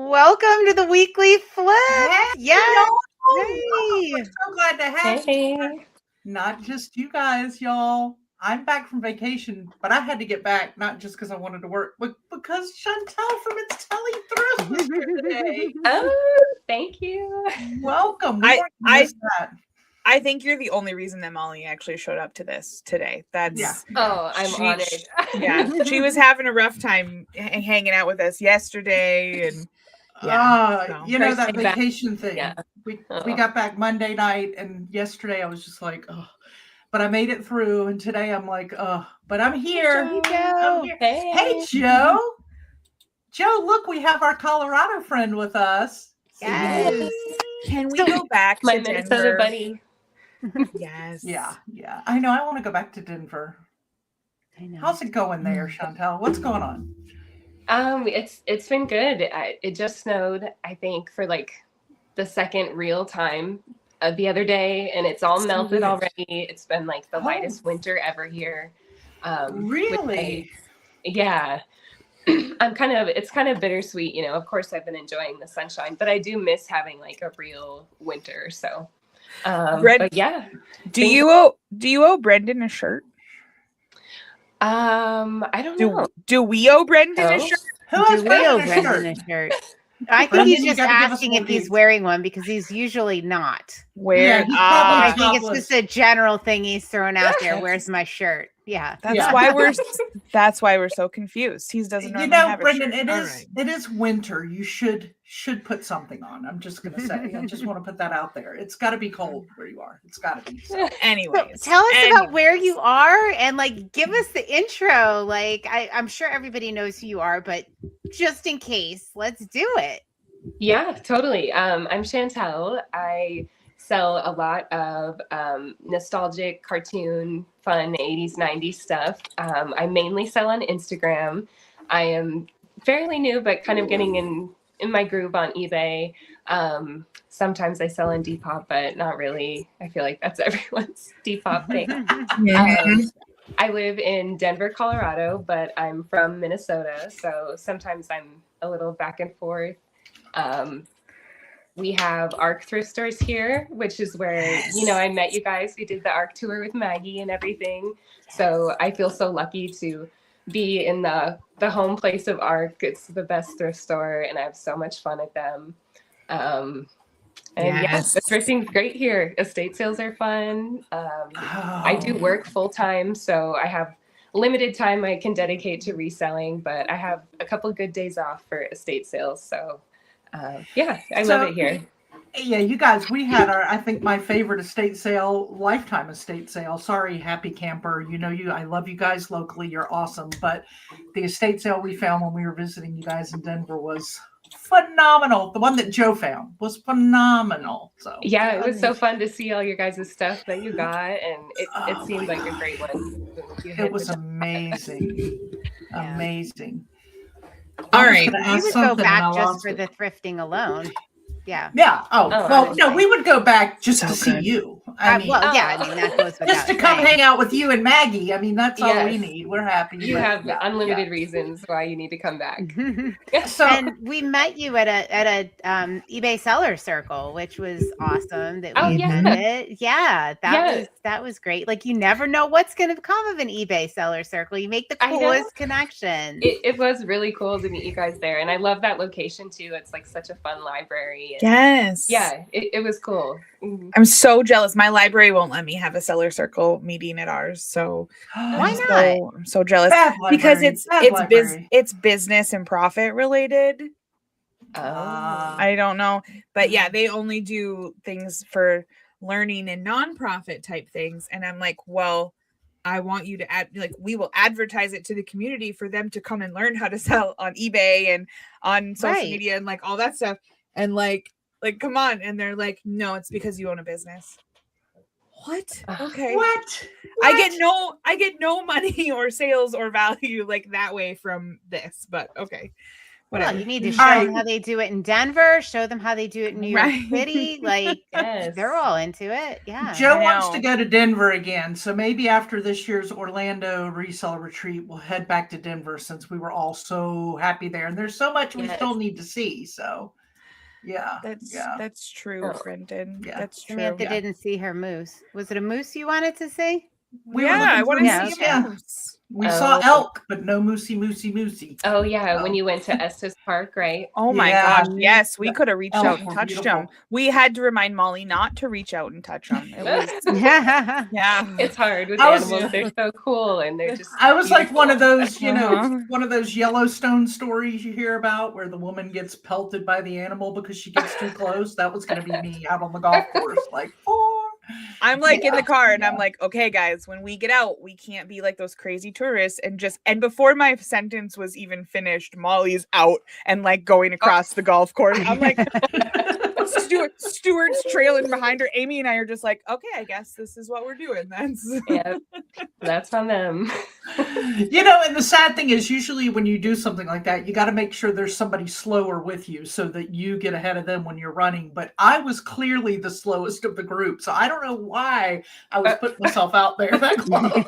Welcome to the weekly flip. Hey, Yes. y'all. Hey. We're so glad to have you. Hey. Not just you guys, y'all. I'm back from vacation, but I had to get back not just because I wanted to work, but because Chantel from It's Telly Thrifts was here today. Oh, thank you. Welcome. We weren't gonna miss that. I think you're the only reason that Molly actually showed up to this today. That's Oh, I'm honored. Yeah, she was having a rough time hanging out with us yesterday, and you know First that day back. vacation thing. Yeah. We got back Monday night, and yesterday I was just like, oh, but I made it through, and today I'm like, oh, but I'm here. Hey, I'm Joe. here. Hey. Hey, Joe. Joe, look, we have our Colorado friend with us. Yes. Can we go back to My Minnesota Denver? buddy. Yes. Yeah. I know. I want to go back to Denver. I know. How's it going there, Chantel? What's going on? It's been good. It just snowed, I think, for like the second real time the other day, and it's all melted already. It's been like the lightest winter ever here. Really? Yeah. It's kind of bittersweet, you know. Of course, I've been enjoying the sunshine, but I do miss having like a real winter. So, but yeah. Do you owe Brendan a shirt? I don't know. Do we owe Brendan a shirt? Who has Do we owe Brendan a Brendan shirt? a shirt? I think Brendan, he's you just gotta give us asking more if he's deeds. wearing one because he's usually not. Where? he's probably I think it's topless. just a general thing he's throwing out there. Where's my shirt? Yeah. That's why we're so confused. He doesn't You normally know, have a Brendan, shirt. it is winter. You should put something on. I'm just gonna say. I just want to put that out there. It's got to be cold where you are. It's got to be. So. Anyways, So tell us about where you are and like give us the intro. Like I'm sure everybody knows who you are, but just in case, let's do it. Yeah, totally. I'm Chantel. I sell a lot of nostalgic, cartoon, fun 80s, 90s stuff. I mainly sell on Instagram. I am fairly new, but kind of getting in my groove on eBay. Sometimes I sell in Depop, but not really. I feel like that's everyone's Depop thing. I live in Denver, Colorado, but I'm from Minnesota, so sometimes I'm a little back and forth. We have ARC thrift stores here, which is where, you know, I met you guys. We did the ARC tour with Maggie and everything. Yes. So I feel so lucky to be in the home place of ARC. It's the best thrift store, and I have so much fun at them. And yes, the thrifting's great here. Estate sales are fun. I do work full time, so I have limited time I can dedicate to reselling, but I have a couple of good days off for estate sales. So I love it here. Yeah, you guys, we had I think my favorite estate sale, lifetime estate sale. Sorry, Happy Camper. You know, I love you guys locally. You're awesome. But the estate sale we found when we were visiting you guys in Denver was phenomenal. The one that Joe found was phenomenal. So yeah, it was so fun to see all your guys' stuff that you got, and it seemed like a great one. It was amazing. Yeah. Amazing. All right. We would go back just for the thrifting alone. Yeah. Yeah. No, we would go back just to see you. I mean, that goes without just to come hang out with you and Maggie. I mean, that's all we need. We're happy. You have unlimited reasons why you need to come back. And we met you at a eBay seller circle, which was awesome. That we attended. Yeah, that was great. Like you never know what's going to come of an eBay seller circle. You make the coolest connections. It was really cool to meet you guys there, and I love that location too. It's like such a fun library. Yes. Yeah, it was cool. Mm-hmm. I'm so jealous. My library won't let me have a seller circle meeting at ours. So why not? I'm so jealous because it's business and profit related. I don't know, but yeah, they only do things for learning and nonprofit type things. And I'm like, well, I want you to we will advertise it to the community for them to come and learn how to sell on eBay and on social media and like all that stuff. And like, come on. And they're like, no, it's because you own a business. What? Okay. What? I get no money or sales or value like that way from this, but okay. Whatever. Well, you need to show them how they do it in Denver, show them how they do it in New York City. Like, they're all into it. Yeah. Joe wants to go to Denver again. So maybe after this year's Orlando reseller retreat, we'll head back to Denver since we were all so happy there. And there's so much we still need to see. So, that's true, Brendan. Yeah. That's true. Samantha didn't see her moose. Was it a moose you wanted to see? I want to see a moose. We saw elk, but no moosey. Oh, yeah. When you went to Estes Park, right? Oh, my gosh. Yes, we could have reached out and touched them. We had to remind Molly not to reach out and touch them. It was, It's hard with animals. They're so cool. And they're just. I was like one of those, one of those Yellowstone stories you hear about where the woman gets pelted by the animal because she gets too close. That was going to be me out on the golf course. Like, I'm like in the car and I'm like, okay, guys, when we get out, we can't be like those crazy tourists and before my sentence was even finished, Molly's out and like going across the golf course. I'm like, Stuart's trailing behind her. Amy and I are just like, okay, I guess this is what we're doing. That's on them. And the sad thing is usually when you do something like that, you got to make sure there's somebody slower with you so that you get ahead of them when you're running. But I was clearly the slowest of the group. So I don't know why I was putting myself out there that close.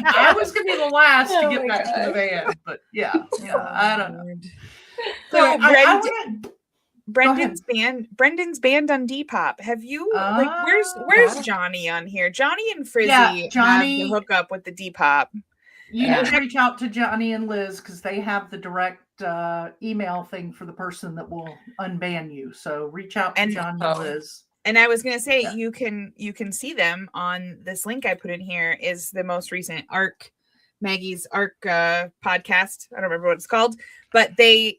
I was going to be the last to get back to the van. But I don't know. So Brendan's band on Depop. Have you where's Johnny on here? Johnny and Frizzy have the hook up with the Depop. You need to reach out to Johnny and Liz because they have the direct email thing for the person that will unban you. So reach out to Johnny and Liz. And I was gonna say you can see them on this link I put in here is the most recent Maggie's ARC podcast. I don't remember what it's called, but they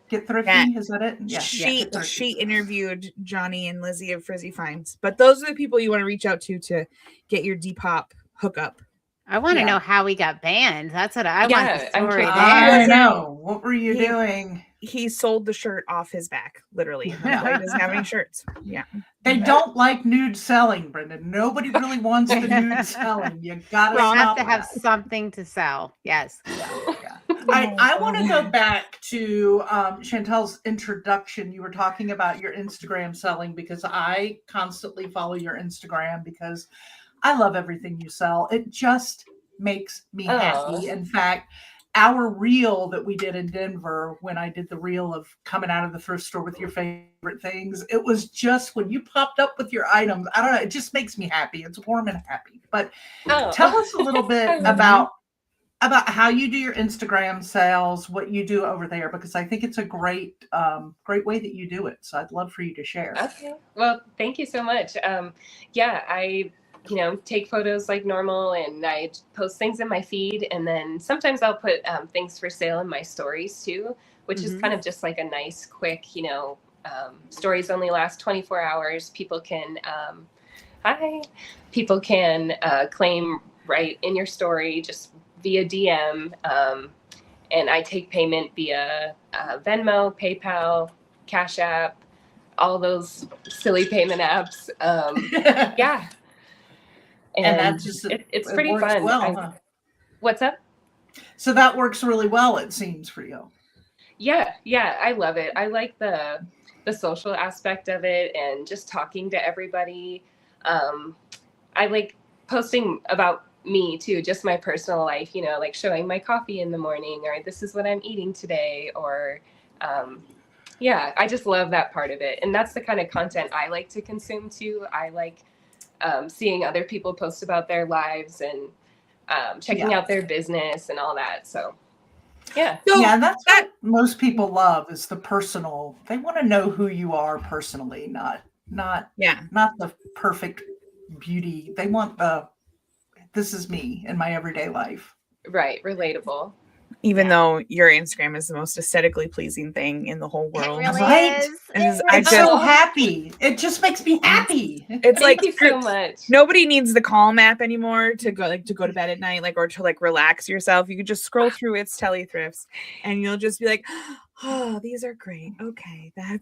Get Thrifty, is that it? Yeah. She interviewed Johnny and Lizzie of Frizzy Finds. But those are the people you want to reach out to get your Depop hookup. I want to know how we got banned. That's what I want the story there. I know. What were you doing? He sold the shirt off his back, literally. He doesn't have any shirts. Yeah. They don't like nude selling, Brendan. Nobody really wants the nude selling. You gotta have to have something to sell. Yes. I want to go back to Chantel's introduction. You were talking about your Instagram selling because I constantly follow your Instagram because I love everything you sell. It just makes me happy. In fact, our reel that we did in Denver, when I did the reel of coming out of the thrift store with your favorite things, it was just when you popped up with your items, I don't know, it just makes me happy. It's warm and happy. But tell us a little bit about how you do your Instagram sales, what you do over there, because I think it's a great way that you do it. So I'd love for you to share. Okay. Well, thank you so much. I take photos like normal and I post things in my feed. And then sometimes I'll put things for sale in my stories too, which is kind of just like a nice, quick, stories only last 24 hours. People can, claim right in your story, just via DM. And I take payment via Venmo, PayPal, Cash App, all those silly payment apps. And that's just it's pretty fun. Well, What's up? So that works really well, it seems, for you. Yeah, I love it. I like the social aspect of it and just talking to everybody. I like posting about me too, just my personal life, like showing my coffee in the morning or this is what I'm eating today or I just love that part of it. And that's the kind of content I like to consume too. I like seeing other people post about their lives and checking out their business and all that. So that's what most people love is the personal. They want to know who you are personally, not the perfect beauty. They want this is me in my everyday life. Right. Relatable. Even though your Instagram is the most aesthetically pleasing thing in the whole world. It really is. I'm so happy. It just makes me happy. It's Thank you so much. Nobody needs the Calm app anymore to go to bed at night, or to relax yourself. You could just scroll through its Telly Thrifts and you'll just be like, oh, these are great. Okay. That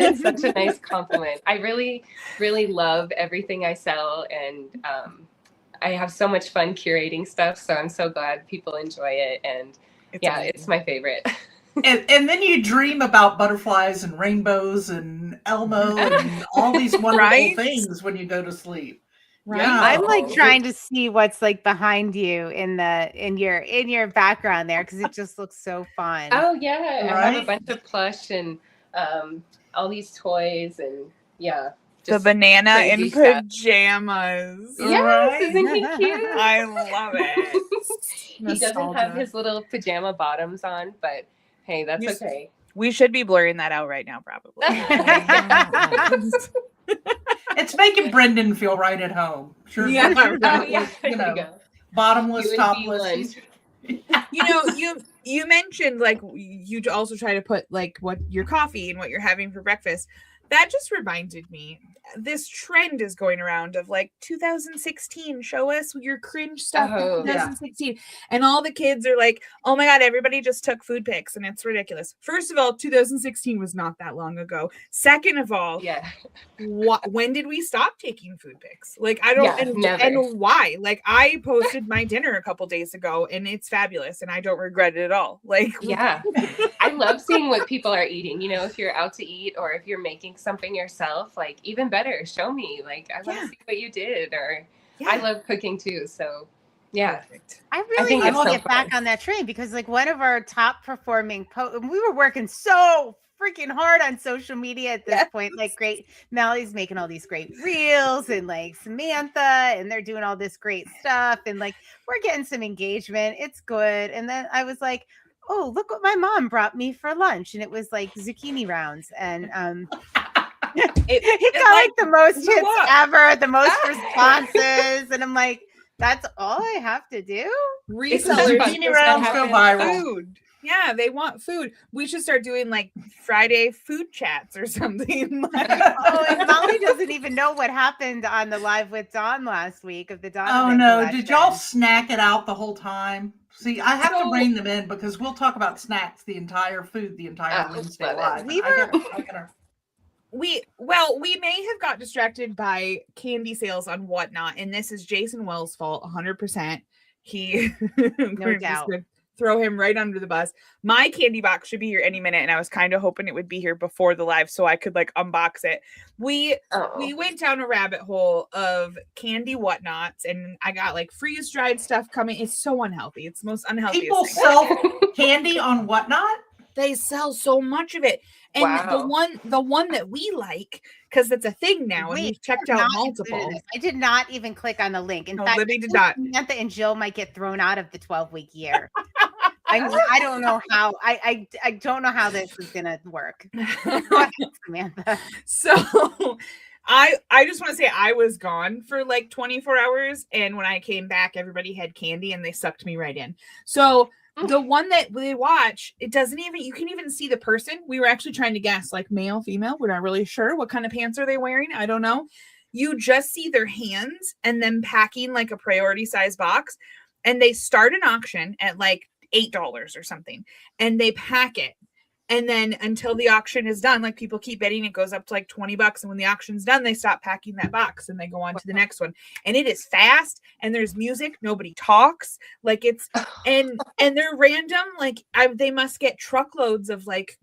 is such a nice compliment. I really, really love everything I sell and I have so much fun curating stuff. So I'm so glad people enjoy it. And It's my favorite. And then you dream about butterflies and rainbows and Elmo and all these wonderful things when you go to sleep. Right. Yeah. I'm like trying to see what's like behind you in your background there, because it just looks so fun. Oh yeah, right? I have a bunch of plush and all these toys and the banana in pajamas. Yes, isn't he cute? I love it. He doesn't have his little pajama bottoms on, but hey, that's okay. We should be blurring that out right now, probably. It's making Brendan feel right at home. Sure. Yeah. Bottomless, topless. You mentioned like you also try to put like what your coffee and what you're having for breakfast. That just reminded me, this trend is going around of like 2016, show us your cringe stuff in 2016. Yeah. And all the kids are like, oh my God, everybody just took food pics and it's ridiculous. First of all, 2016 was not that long ago. Second of all, when did we stop taking food pics? Like, I don't, and why? Like, I posted my dinner a couple days ago and it's fabulous and I don't regret it at all. Like, I love seeing what people are eating. You know, if you're out to eat or if you're making something yourself, like even better, show me. Like, I want to see what you did. Or I love cooking too. So perfect. I really need to get back on that train, because like one of our top performing we were working so freaking hard on social media at this point. Like, great, Mally's making all these great reels, and like Samantha, and they're doing all this great stuff, and like we're getting some engagement. It's good. And then I was like, oh, look what my mom brought me for lunch. And it was like zucchini rounds. And it got like the most hits ever, the most responses. And I'm like, that's all I have to do? Resellers, zucchini rounds go viral. Food. Yeah, they want food. We should start doing like Friday food chats or something. And Molly doesn't even know what happened on the live with Dawn last week of the Dawn. Oh no, did y'all snack it out the whole time? See, I have to bring them in because we'll talk about snacks the entire Wednesday live. We may have got distracted by candy sales on Whatnot, and this is Jason Wells' fault 100%. He no doubt. Throw him right under the bus. My candy box should be here any minute, and I was kind of hoping it would be here before the live so I could like unbox it. We went down a rabbit hole of candy whatnots, and I got like freeze dried stuff coming. It's so unhealthy. It's the most unhealthy. People sell candy on Whatnot? They sell so much of it. And the one that we like, because that's a thing now, and we've checked out multiple. I did not even click on the link. In fact, Libby did not. Samantha and Jill might get thrown out of the 12-week year. I don't know how. I don't know how this is gonna work. Go ahead, Samantha. So I just want to say I was gone for like 24 hours, and when I came back, everybody had candy, and they sucked me right in. So the one that they watch, it doesn't even, you can even see the person. We were actually trying to guess, like male, female. We're not really sure. What kind of pants are they wearing? I don't know. You just see their hands and them packing like a priority size box. And they start an auction at like $8 or something. And they pack it. And then until the auction is done, like people keep betting, it goes up to like $20. And when the auction's done, they stop packing that box and they go on to the next one. And it is fast and there's music. Nobody talks. Like it's, and they're random. Like they must get truckloads of like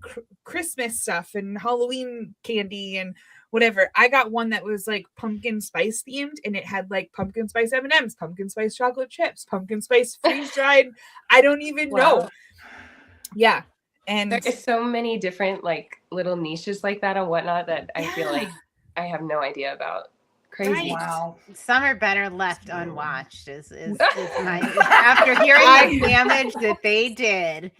Christmas stuff and Halloween candy and whatever. I got one that was like pumpkin spice themed, and it had like pumpkin spice M&Ms, pumpkin spice chocolate chips, pumpkin spice freeze dried. I don't even know. Yeah. And there's so many different like little niches like that and whatnot that I feel like I have no idea about. Crazy. Right. Wow. Some are better left unwatched is my after hearing the damage that they did.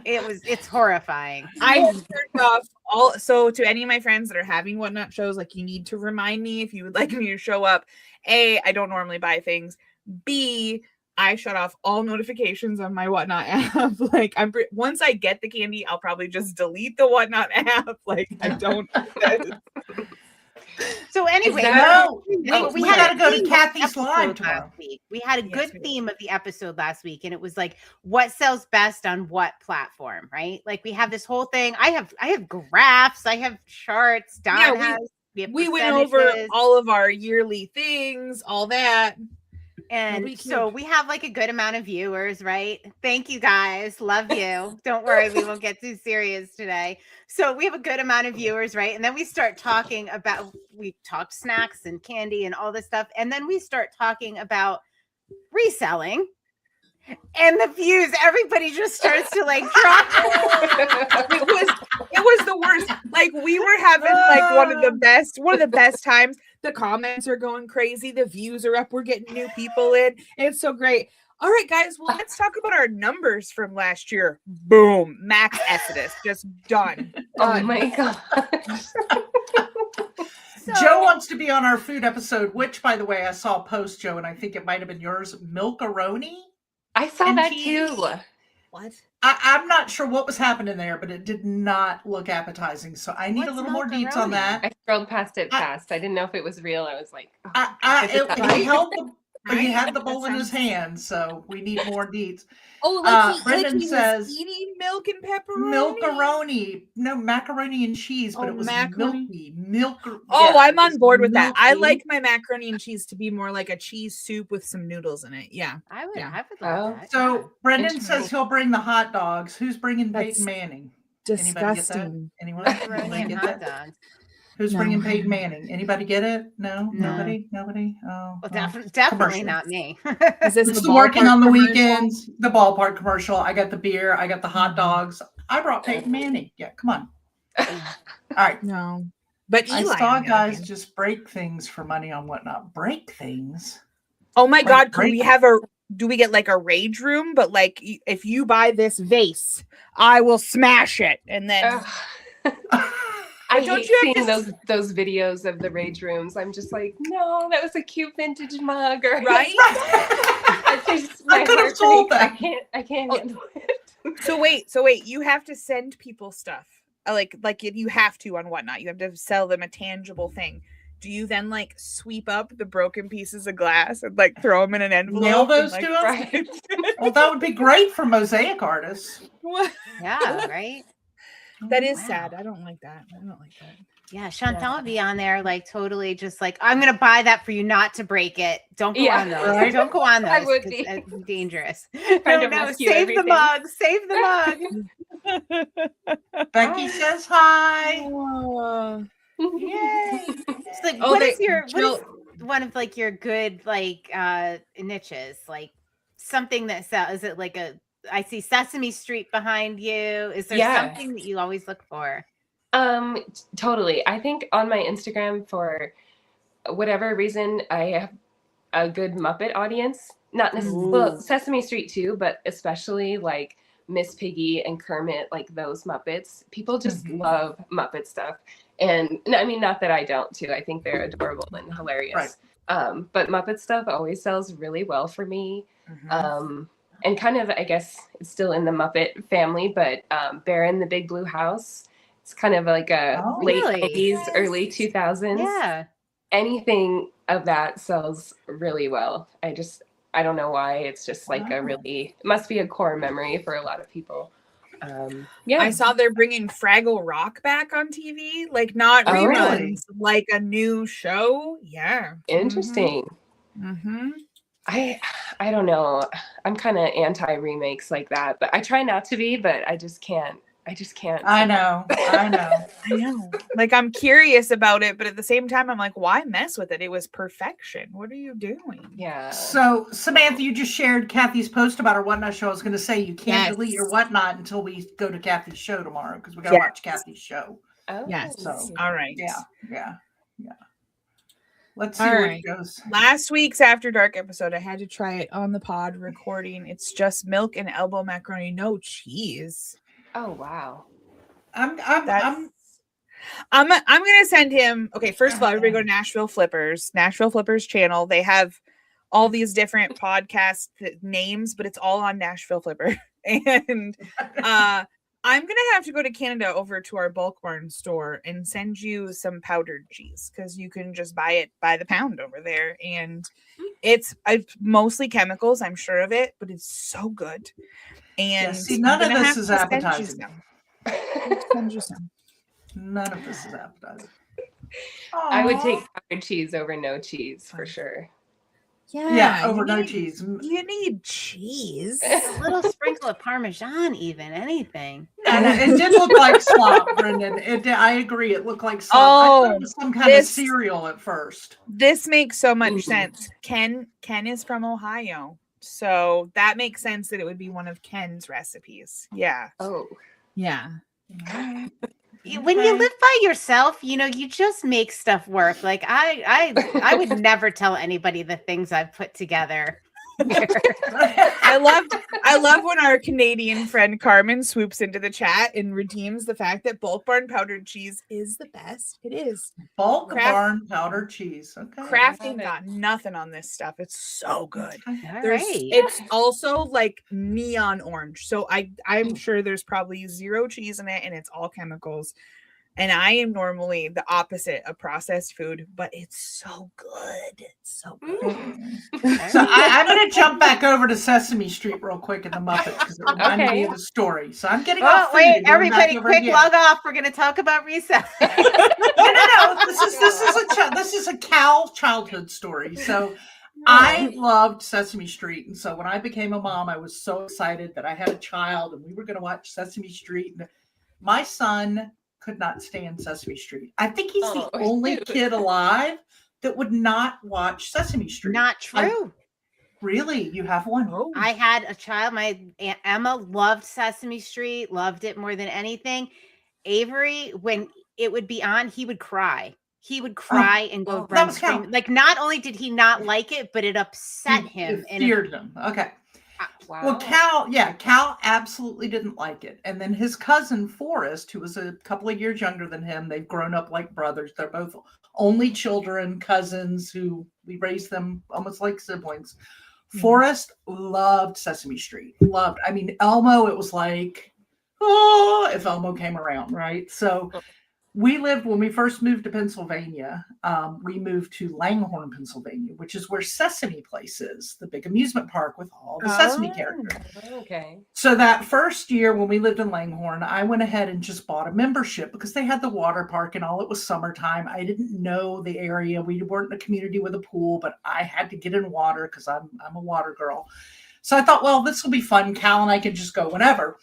It's horrifying. I turned off so to any of my friends that are having Whatnot shows, like, you need to remind me if you would like me to show up. A, I don't normally buy things. B, I shut off all notifications on my Whatnot app. Like, once I get the candy, I'll probably just delete the Whatnot app. Like, I don't. So anyway, we had to go to Kathy's live last week. We had a good theme of the episode last week, and it was like, what sells best on what platform, right? Like, we have this whole thing. I have graphs, I have charts. We went over all of our yearly things, all that. And so we have like a good amount of viewers, right? Thank you guys. Love you. Don't worry, we won't get too serious today. So we have a good amount of viewers, right? And then we start talking about, we talk snacks and candy and all this stuff. And then we start talking about reselling. And the views, everybody just starts to like drop. It was the worst. Like we were having like one of the best times. The comments are going crazy. The views are up. We're getting new people in. It's so great. All right, guys. Well, let's talk about our numbers from last year. Boom. Max Exodus. Just done. Oh my God. Joe wants to be on our food episode, which, by the way, I saw a post, Joe, and I think it might have been yours. Milkaroni. I saw that too. What? I'm not sure what was happening there, but it did not look appetizing. So I need a little more deets on that. I scrolled past it fast. I didn't know if it was real. I was like, he had the bowl in his hand, so we need more deets. Oh, Brendan says eating milk and pepperoni. Milkaroni. No, macaroni and cheese, but it was milky. I'm on board with that. I like my macaroni and cheese to be more like a cheese soup with some noodles in it. Yeah. I would love that. So Brendan says he'll bring the hot dogs. Who's bringing Peyton Manning? Disgusting. Anyone get that? Who's bringing Peyton Manning? Anybody get it? No. Nobody. Oh, well, definitely not me. Is this working on the weekends? The ballpark commercial. I got the beer. I got the hot dogs. I brought Peyton Manning. Yeah, come on. All right. No, but I saw guys just break things for money on Whatnot. Break things. Oh my God! Do we get like a rage room? But like, if you buy this vase, I will smash it, and then. I hate seeing those videos of the rage rooms. I'm just like, no, that was a cute vintage mug, right? I could have sold that. I can't handle it. So wait, you have to send people stuff. Like you have to on Whatnot. You have to sell them a tangible thing. Do you then like sweep up the broken pieces of glass and like throw them in an envelope? Mail those to them? Right. Well, that would be great for mosaic artists. Yeah, right. That is sad. I don't like that. Yeah, Chantal would be on there like totally just like, I'm going to buy that for you not to break it. Don't go on those. Right? Don't go on those. I would be. It's dangerous. Save the mug. Save the mug. Becky says hi. Yay. It's like, what is one of like your good like niches? Like something that sells, is it like I see Sesame Street behind you. Is there something that you always look for? Totally. I think on my Instagram, for whatever reason, I have a good Muppet audience. Not necessarily, well, Sesame Street too, but especially like Miss Piggy and Kermit, like those Muppets. People just love Muppet stuff. And I mean, not that I don't too. I think they're adorable and hilarious. Right. But Muppet stuff always sells really well for me. And kind of, I guess it's still in the Muppet family, but Bear in the Big Blue House. It's kind of like a late 80s, early 2000s. Yeah. Anything of that sells really well. I don't know why. It's just like it must be a core memory for a lot of people. I saw they're bringing Fraggle Rock back on TV. Like not reruns, like a new show. Yeah. Interesting. I don't know. I'm kind of anti remakes like that, but I try not to be, but I just can't. I know. Like I'm curious about it, but at the same time, I'm like, why mess with it? It was perfection. What are you doing? Yeah. So Samantha, you just shared Kathy's post about our Whatnot show. I was going to say you can't delete your Whatnot until we go to Kathy's show tomorrow because we got to watch Kathy's show. Oh, yes. So all right. Yeah. Let's see where it goes. Last week's After Dark episode, I had to try it on the pod recording. It's just milk and elbow macaroni, no cheese. Oh wow! I'm gonna send him. Okay, first of all, everybody go to Nashville Flippers channel. They have all these different podcast names, but it's all on Nashville Flipper. And I'm gonna have to go to Canada over to our bulk barn store and send you some powdered cheese because you can just buy it by the pound over there, and it's mostly chemicals. I'm sure of it, but it's so good. And none of this is appetizing. None of this is appetizing. I would take powdered cheese over no cheese for sure. Yeah, over no cheese. You need cheese. A little sprinkle of Parmesan, even anything. And it did look like slop, Brendan. I agree. It looked like slop. I thought it was some kind of cereal at first. This makes so much sense. Ken is from Ohio, so that makes sense that it would be one of Ken's recipes. Yeah. Oh, yeah. When you live by yourself, you just make stuff work. Like I would never tell anybody the things I've put together. I love when our Canadian friend Carmen swoops into the chat and redeems the fact that Bulk Barn powdered cheese is the best. It is. Bulk Barn powdered cheese. Okay. Crafting got nothing on this stuff. It's so good. Right. It's also like neon orange. So I'm sure there's probably 0 cheese in it and it's all chemicals. And I am normally the opposite of processed food, but it's so good. It's so good. So I'm going to jump back over to Sesame Street real quick in the Muppets because it reminded me of the story. So I'm getting off. Wait, everybody, quick log off. We're going to talk about reselling. No. This is a Cal childhood story. So I loved Sesame Street, and so when I became a mom, I was so excited that I had a child, and we were going to watch Sesame Street. And my son could not stand Sesame Street. I think he's the only kid alive that would not watch Sesame Street. Not true. Really? You have one? Oh. I had a child. My Aunt Emma loved Sesame Street, loved it more than anything. Avery, when it would be on, he would cry. He would cry and go run screaming. Like, not only did he not like it, but it upset him. It feared him. Okay. Wow. Well, Cal absolutely didn't like it. And then his cousin Forrest, who was a couple of years younger than him, they've grown up like brothers. They're both only children, cousins who we raised them almost like siblings. Mm-hmm. Forrest loved Sesame Street. Elmo, it was like, if Elmo came around, right? So when we first moved to Pennsylvania, we moved to Langhorne, Pennsylvania, which is where Sesame Place is, the big amusement park with all the Sesame characters. Okay. So that first year when we lived in Langhorne, I went ahead and just bought a membership because they had the water park and all. It was summertime. I didn't know the area. We weren't in a community with a pool, but I had to get in water because I'm a water girl. So I thought, well, this will be fun. Cal and I could just go whenever.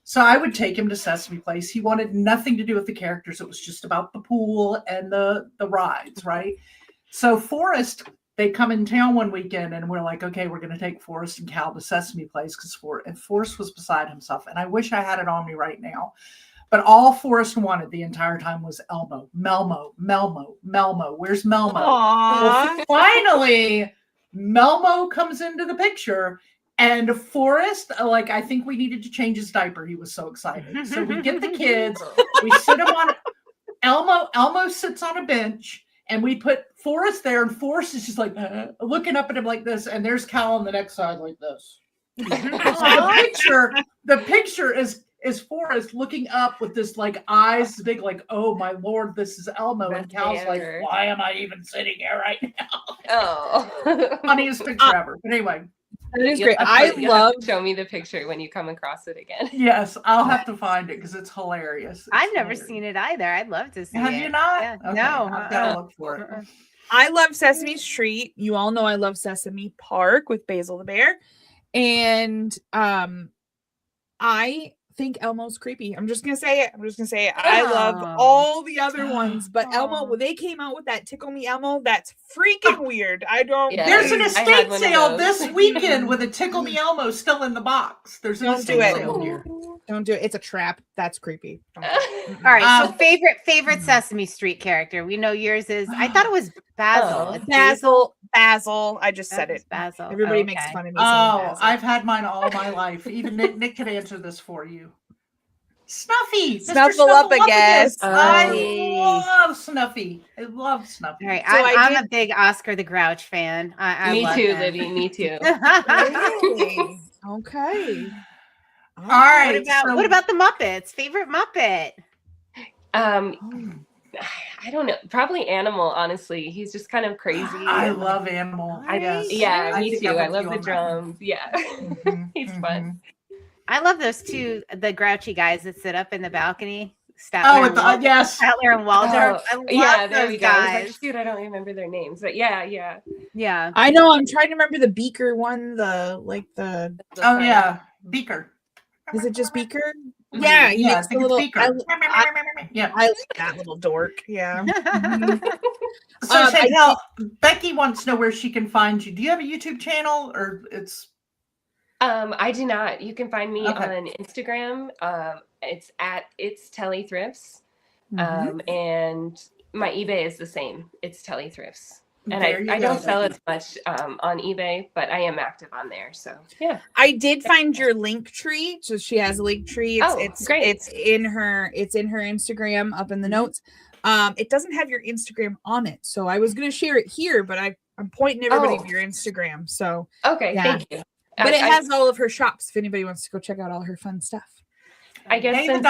So I would take him to Sesame Place. He wanted nothing to do with the characters. It was just about the pool and the rides, right? So Forrest, they come in town one weekend and we're like, okay, we're going to take Forrest and Cal to Sesame Place because Forrest was beside himself. And I wish I had it on me right now. But all Forrest wanted the entire time was Elmo. Melmo. Where's Melmo? Well, finally, Melmo comes into the picture. And Forrest, I think we needed to change his diaper. He was so excited. So we get the kids, we sit him on Elmo sits on a bench, and we put Forrest there, and Forrest is just like looking up at him like this, and there's Cal on the next side like this. So the picture is Forrest looking up with this eyes big, oh my Lord, this is Elmo. And Cal's like, why am I even sitting here right now? Funniest picture ever. But anyway. That is great. I love. Show me the picture when you come across it again. Yes, I'll have to find it because it's hilarious. I've never seen it either. I'd love to see it. Have you not? Yeah. Okay. No, I've got to look for it. I love Sesame Street. You all know I love Sesame Park with Basil the Bear, and I think Elmo's creepy. I'm just gonna say it. I love all the other ones, but Elmo, when they came out with that Tickle Me Elmo, that's freaking weird. I don't. Yeah. There's an estate sale this weekend with a Tickle Me Elmo still in the box. There's an estate sale here. Don't do it. It's a trap. That's creepy. All right. So favorite Sesame Street character. We know yours is. I thought it was Basil. Basil. I just said it. Basil. Everybody makes fun of me. I've had mine all my life. Even Nick could answer this for you. Snuffy. Snuffleupagus. I love Snuffy. I love Snuffy. All right. I'm a big Oscar the Grouch fan. Me too, Libby. Me too. Okay. All right. What about the Muppets? Favorite Muppet? I don't know. Probably Animal, honestly. He's just kind of crazy. I love Animal. Me too. I love the drums. Yeah. He's fun. I love those two, the grouchy guys that sit up in the balcony. Statler yes. Statler and Waldorf. I love there those we go. I was guys. like, shoot, I don't remember their names, but yeah. I know. I'm trying to remember the Beaker one. Beaker. Is it just Beaker? Yeah, he makes the little. Beaker. I like that little dork. Yeah. So Chantel, Becky wants to know where she can find you. Do you have a YouTube channel, or it's? I do not. You can find me on Instagram. It's Telly Thrifts. And my eBay is the same. It's Telly Thrifts. And I don't sell as much on eBay, but I am active on there. So yeah. I did find your link tree. So she has a link tree. It's great. It's in her Instagram up in the notes. It doesn't have your Instagram on it. So I was gonna share it here, but I'm pointing everybody to your Instagram. So thank you. But it has all of her shops if anybody wants to go check out all her fun stuff. I guess since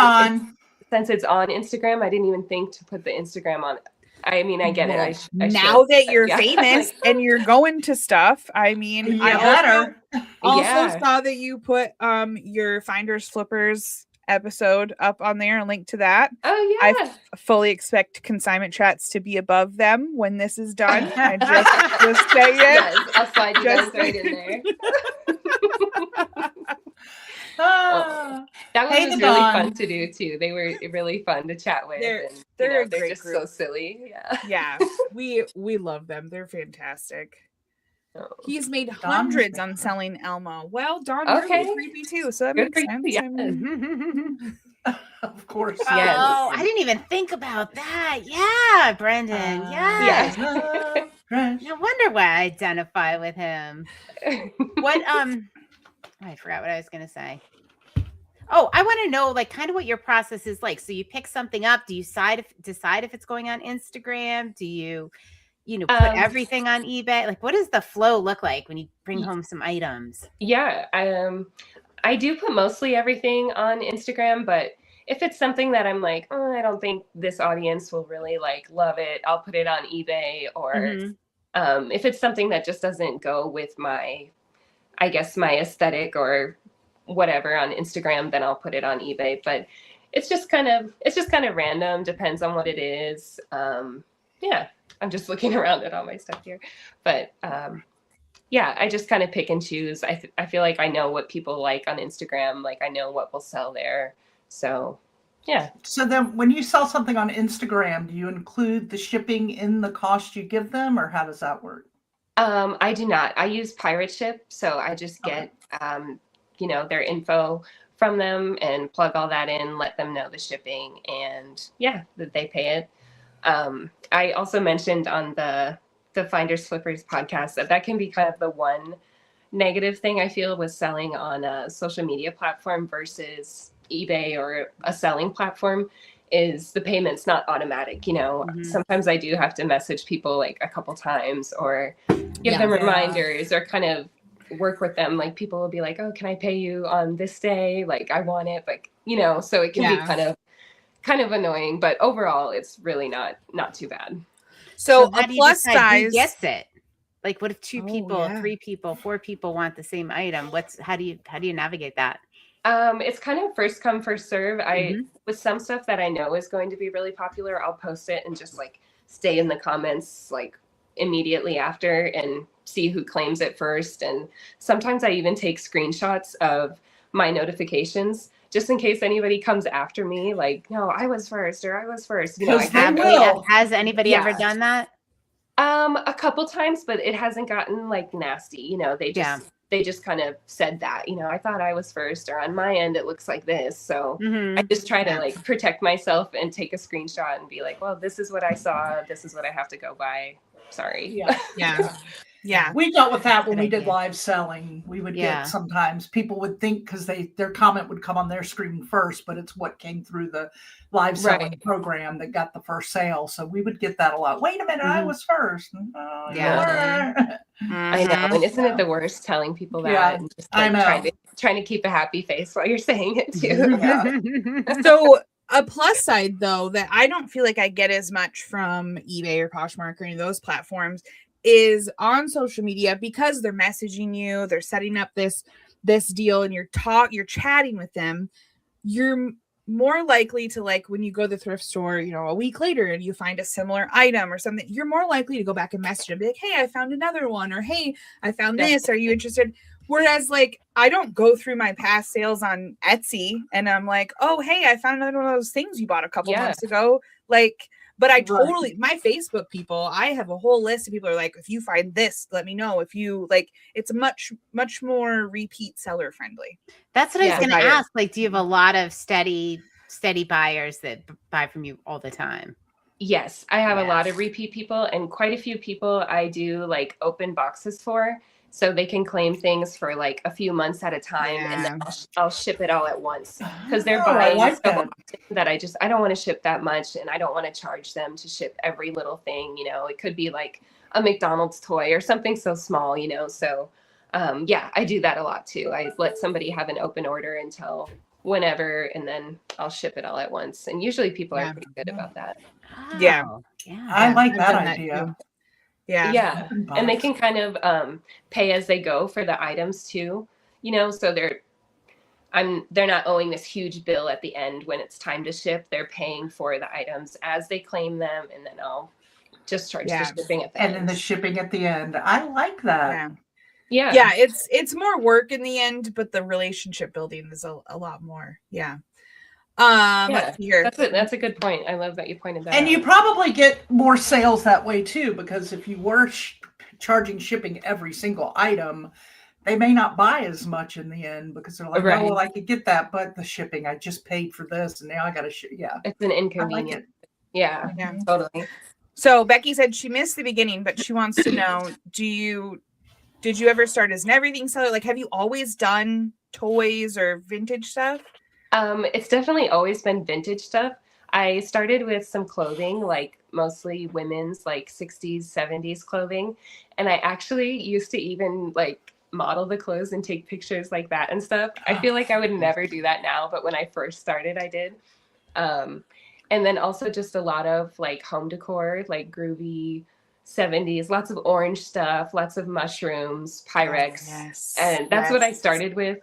it's on Instagram, I didn't even think to put the Instagram on. I mean, I get it. Now that you're famous and you're going to stuff, I mean, I also saw that you put your Finders Flippers episode up on there and link to that. Oh yeah. I fully expect Consignment Chats to be above them when this is done. I just say it. Yes, I'll slide you guys right in there. That was really fun to do too. They were really fun to chat with. They're just group. So silly. Yeah. We love them. They're fantastic. He's made hundreds on selling Elmo. Well, Dawn, you're creepy too, so that makes sense. Yeah. Of course. Yes. Oh, I didn't even think about that. Yeah, Brendan. Yes. No wonder why I identify with him. What I forgot what I was gonna say. Oh, I want to know like kind of what your process is like. So you pick something up. Do you decide if it's going on Instagram? Do you put everything on eBay? Like, what does the flow look like when you bring home some items? Yeah, I do put mostly everything on Instagram, but if it's something that I'm like, I don't think this audience will really like love it, I'll put it on eBay. Or if it's something that just doesn't go with my aesthetic or whatever on Instagram, then I'll put it on eBay. But it's just kind of random, depends on what it is. I'm just looking around at all my stuff here, but I just kind of pick and choose. I feel like I know what people like on Instagram, like I know what will sell there. So yeah. So then when you sell something on Instagram, do you include the shipping in the cost you give them, or how does that work? I do not. I use Pirate Ship, so I just get their info from them and plug all that in, let them know the shipping, and that they pay it. I also mentioned on the Finders Flippers podcast that can be kind of the one negative thing I feel with selling on a social media platform versus eBay or a selling platform is the payment's not automatic. Sometimes I do have to message people like a couple times or give them reminders or kind of work with them. Like people will be like, oh, can I pay you on this day? Like I want it, but so it can be kind of annoying, but overall it's really not too bad. So a plus size, who gets it? Like what if 2 people, 3 people, 4 people want the same item? How do you navigate that? It's kind of first come, first serve. With some stuff that I know is going to be really popular, I'll post it and just like stay in the comments like immediately after and see who claims it first. And sometimes I even take screenshots of my notifications just in case anybody comes after me, like, no, I was first. Has anybody ever done that? A couple times, but it hasn't gotten like nasty. They just kind of said that, I thought I was first, or on my end, it looks like this. So I just try to like protect myself and take a screenshot and be like, well, this is what I saw. This is what I have to go by. Sorry. Yeah. We dealt with that when we did live selling. We would get sometimes people would think because their comment would come on their screen first, but it's what came through the live selling program that got the first sale. So we would get that a lot. Wait a minute, I was first. I know. And isn't it the worst telling people that? Yeah, and just, like, I know. Trying to keep a happy face while you're saying it too. So a plus side though, that I don't feel like I get as much from eBay or Poshmark or any of those platforms is on social media, because they're messaging you, they're setting up this deal, and you're chatting with them. You're more likely to, like, when you go to the thrift store, you know, a week later and you find a similar item or something, you're more likely to go back and message and be like, hey, I found another one, or hey, I found this. Are you interested? Whereas, like, I don't go through my past sales on Etsy and I'm like, oh, hey, I found another one of those things you bought a couple months ago. Like, but I totally, my Facebook people, I have a whole list of people who are like, if you find this, let me know. If you like, it's much more repeat seller friendly. That's what I was going to ask. Like, do you have a lot of steady buyers that buy from you all the time? Yes, I have a lot of repeat people, and quite a few people I do like open boxes for, so they can claim things for like a few months at a time, and then I'll ship it all at once, because they're buying so often that I don't want to ship that much, and I don't want to charge them to ship every little thing. You know, it could be like a McDonald's toy or something so small. You know, so I do that a lot too. I let somebody have an open order until whenever, and then I'll ship it all at once. And usually people are pretty good about that. Yeah. I like that idea. Yeah. And they can kind of pay as they go for the items too, you know, so they're not owing this huge bill at the end when it's time to ship. They're paying for the items as they claim them, and then I'll just charge the shipping at the end. And then the shipping at the end. I like that. Yeah. It's more work in the end, but the relationship building is a lot more. That's a good point. I love that you pointed that out. And you probably get more sales that way too, because if you were charging shipping every single item, they may not buy as much in the end, because they're like, oh, well, I could get that, but the shipping, I just paid for this and now I got to ship. It's an inconvenience. Yeah, totally. So Becky said she missed the beginning, but she wants to know, did you ever start as an everything seller? Like, have you always done toys or vintage stuff? It's definitely always been vintage stuff. I started with some clothing, like mostly women's, like 60s, 70s clothing. And I actually used to even like model the clothes and take pictures like that and stuff. I feel like I would never do that now, but when I first started, I did. And then also just a lot of like home decor, like groovy 70s, lots of orange stuff, lots of mushrooms, Pyrex. And that's what I started with.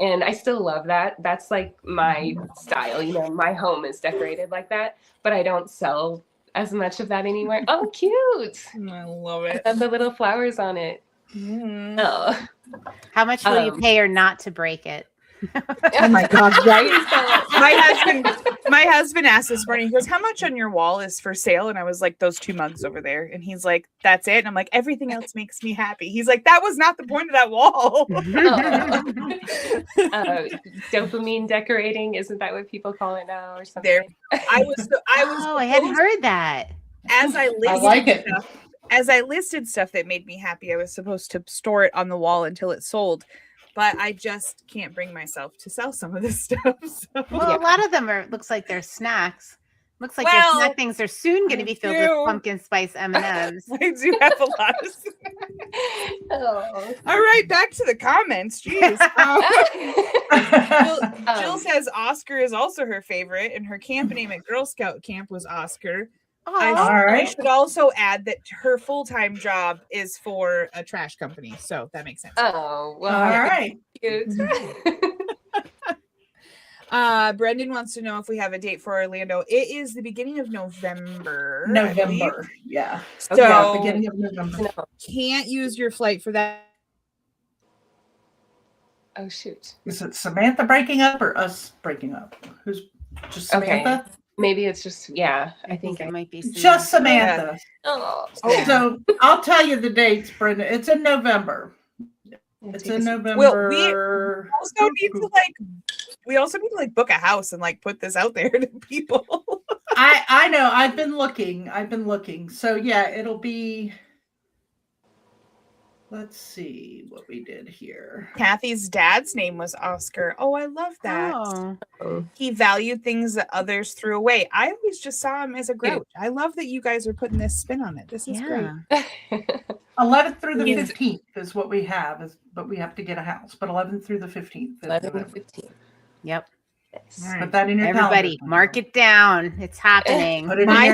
And I still love that. That's like my style. You know, my home is decorated like that, but I don't sell as much of that anymore. Oh, cute. I love it. And the little flowers on it. Oh. How much will you pay her not to break it? Oh my God, right? My husband asked this morning, he goes, how much on your wall is for sale? And I was like, those 2 mugs over there. And he's like, that's it. And I'm like, everything else makes me happy. He's like, that was not the point of that wall. Dopamine decorating, isn't that what people call it now or something? I hadn't heard that. As I listed as I listed stuff that made me happy, I was supposed to store it on the wall until it sold. But I just can't bring myself to sell some of this stuff. So. Well, a lot of them looks like they're snacks. Looks like your snack things are soon going to be filled with pumpkin spice M&Ms. I do have a lot of All right, back to the comments. Jeez. Jill says Oscar is also her favorite, and her camp name at Girl Scout camp was Oscar. I should also add that her full-time job is for a trash company, so that makes sense. Oh, well, all right. Cute. Brendan wants to know if we have a date for Orlando. It is the beginning of November. Yeah. So beginning of November. Can't use your flight for that. Oh shoot! Is it Samantha breaking up or us breaking up? Who's just Samantha? Okay. Maybe it's just I think it might be just Samantha. Oh. So I'll tell you the dates, Brenda. It's in November. It's in November. Well, we also need to book a house and put this out there to people. I know. I've been looking. So yeah, it'll be. Let's see what we did here. Kathy's dad's name was Oscar. Oh, I love that. Oh. He valued things that others threw away. I always just saw him as a grouch. I love that you guys are putting this spin on it. This is great. 11th through the 15th is what we have, but we have to get a house. But 11th through the 15th. 11th and 15th. Yep. Right. Put that in your Everybody, calendar. Mark it down. It's happening. My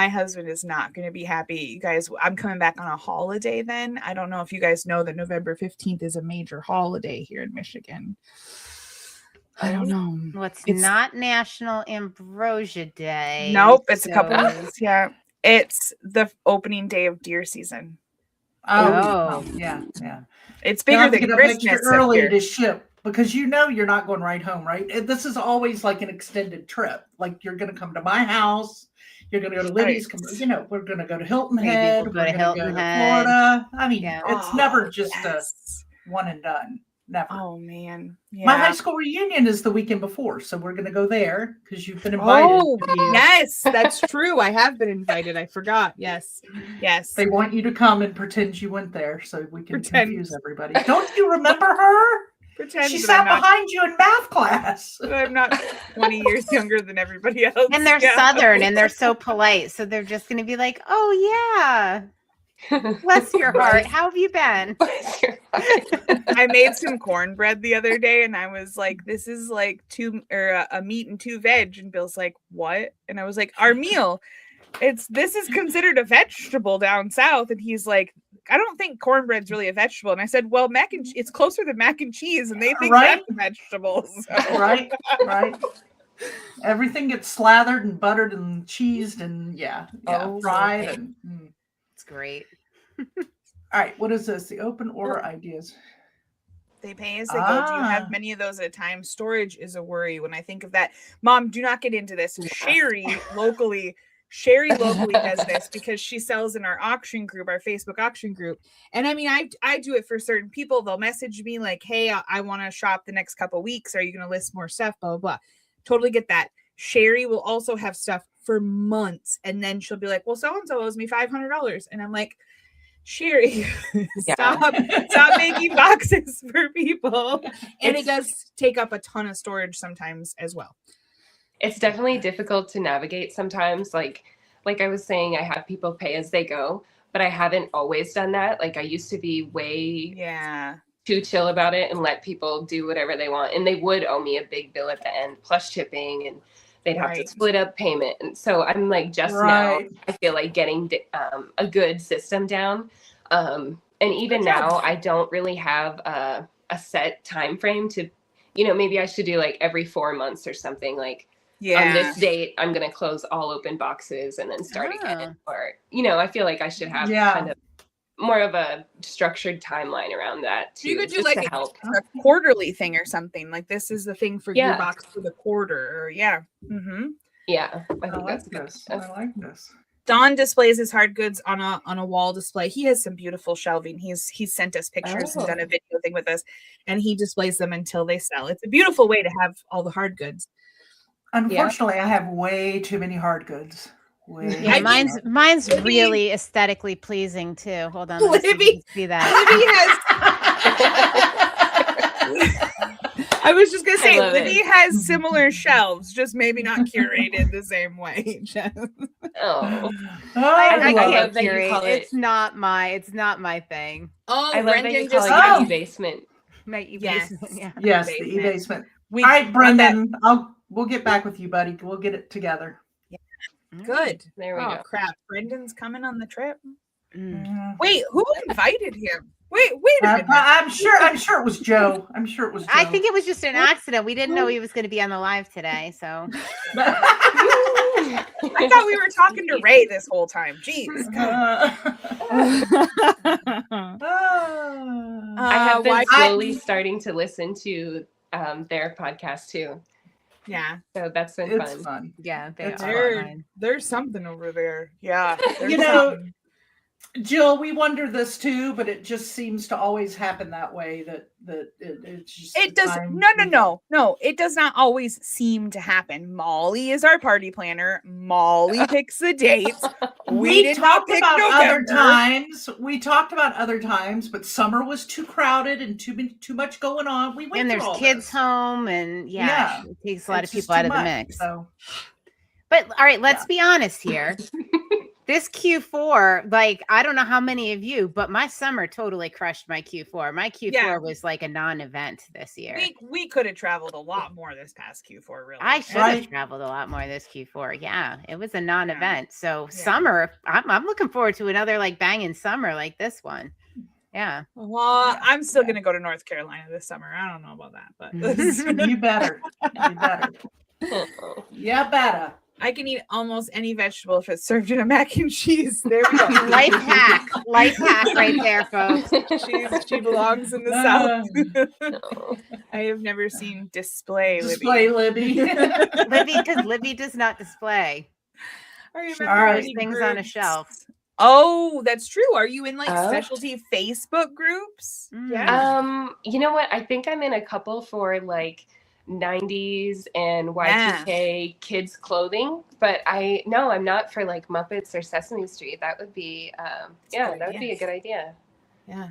husband is not going to be happy. You guys, I'm coming back on a holiday then. I don't know if you guys know that November 15th is a major holiday here in Michigan. I don't know. Well, it's not National Ambrosia Day. Nope, it's a couple weeks. Yeah. It's the opening day of deer season. Oh. Yeah. It's bigger than Christmas early to ship because you're not going right home, right? This is always like an extended trip. Like you're going to come to my house. You're going to go to Liddy's. We're going to go to Hilton Head. We're going to go to Florida. I mean, it's never just a one and done. Never. Oh man. Yeah. My high school reunion is the weekend before, so we're going to go there because you've been invited. Oh, yes, that's true. I have been invited. I forgot. Yes. They want you to come and pretend you went there so we can confuse everybody. Don't you remember her? She sat behind you in math class. I'm not 20 years younger than everybody else. And they're Southern and they're so polite. So they're just going to be like, oh, yeah. Bless your heart. How have you been? I made some cornbread the other day and I was like, this is like a meat and 2 veg. And Bill's like, what? And I was like, our meal. This is considered a vegetable down south. And he's like, I don't think cornbread's really a vegetable. And I said, well, it's closer to mac and cheese, and they think that's a vegetable. So. Right. Everything gets slathered and buttered and cheesed and fried. And, It's great. All right, what is this? The open order ideas. They pay as they go. Do you have many of those at a time? Storage is a worry when I think of that. Mom, do not get into this. Sherry locally does this because she sells in our auction group, our Facebook auction group. And I mean, I do it for certain people. They'll message me like, hey, I want to shop the next couple of weeks. Are you going to list more stuff? Blah, blah, blah. Totally get that. Sherry will also have stuff for months. And then she'll be like, well, so-and-so owes me $500. And I'm like, Sherry, stop making boxes for people. And it does take up a ton of storage sometimes as well. It's definitely difficult to navigate sometimes. Like I was saying, I have people pay as they go, but I haven't always done that. Like I used to be way too chill about it and let people do whatever they want. And they would owe me a big bill at the end, plus shipping, and they'd have to split up payment. And so I'm like, now I feel like getting a good system down. And even now I don't really have a set time frame to, maybe I should do like every 4 months or something. Like, on this date, I'm going to close all open boxes and then start again. Or, I feel like I should have kind of more of a structured timeline around that too. You could do like a quarterly thing or something. Like this is the thing for your box for the quarter. Or I think that's good. I like this. Don displays his hard goods on a wall display. He has some beautiful shelving. He's sent us pictures and done a video thing with us, and he displays them until they sell. It's a beautiful way to have all the hard goods. Unfortunately, I have way too many hard goods. Mine's really aesthetically pleasing too. Hold on, Libby, see that. Libby has. I was just gonna say, Libby has similar shelves, just maybe not curated the same way. I can't curate. It's not my thing. Oh, I love that you call it your e-basement. My e-basement. Yes, the e-basement. All right, Brendan, we'll get back with you, buddy. We'll get it together. Good. There we go. Crap. Brendan's coming on the trip. Wait, who invited him? Wait a minute. I'm sure it was Joe. I think it was just an accident. We didn't know he was going to be on the live today. So I thought we were talking to Ray this whole time. Jeez. I have been slowly starting to listen to their podcast too. Yeah. So that's been fun. Yeah. There's something over there. Yeah. Jill, we wonder this too, but it just seems to always happen that way. It's just it does. No. It does not always seem to happen. Molly is our party planner. Molly picks the dates. We did not pick November. We talked about other times, but summer was too crowded and too much going on. We went and there's kids home, and it takes a lot of people out of the mix. So. But all right, let's be honest here. This Q4, like, I don't know how many of you, but my summer totally crushed my Q4. My Q4 was like a non-event this year. We could have traveled a lot more this past Q4, really. I should have traveled a lot more this Q4. Yeah, it was a non-event. So summer, I'm looking forward to another like banging summer like this one. Yeah. Well, I'm still gonna go to North Carolina this summer. I don't know about that, but you better. Yeah, better. I can eat almost any vegetable if it's served in a mac and cheese. There we go. Life hack right there, folks. She belongs in the South. I have never seen display Libby. Because Libby does not display. I remember things on a shelf. Oh, that's true. Are you in like specialty Facebook groups? Yeah. You know what? I think I'm in a couple for like 90s and Y2K kids clothing, but I'm not for like Muppets or Sesame Street. That would be that would be a good idea. Yeah.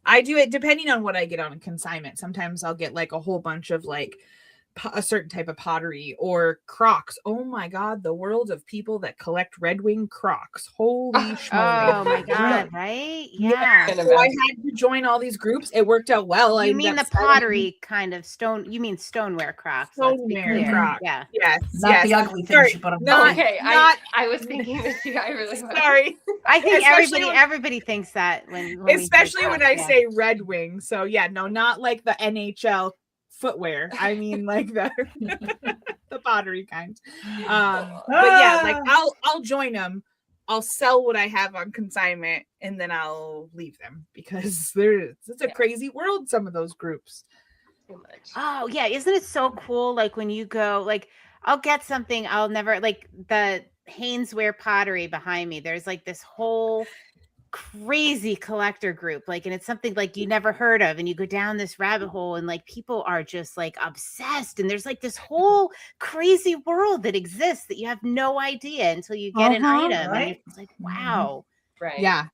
I do it depending on what I get on a consignment. Sometimes I'll get like a whole bunch of like a certain type of pottery or Crocs. Oh my God, the world of people that collect Red Wing Crocs. Holy schmoly. Oh my God, right? Yeah. So I had to join all these groups. It worked out well. You mean the pottery kind of stone? You mean stoneware Crocs? Stoneware Crocs. Yeah. Yes. Not the ugly things you put on. Okay. I was thinking that I really sorry. I think everybody thinks that when especially when I say Red Wing. So yeah, no, not like the NHL footwear. I mean like the pottery kind. But yeah, like I'll join them. I'll sell what I have on consignment and then I'll leave them because it's a crazy world, some of those groups. Too much. Oh yeah, isn't it so cool? Like when you go, like I'll get something, I'll never like the Hainesware pottery behind me. There's like this whole crazy collector group, like, and it's something like you never heard of, and you go down this rabbit hole and like people are just like obsessed, and there's like this whole crazy world that exists that you have no idea until you get an item, right? And it's like, wow, right? Yeah,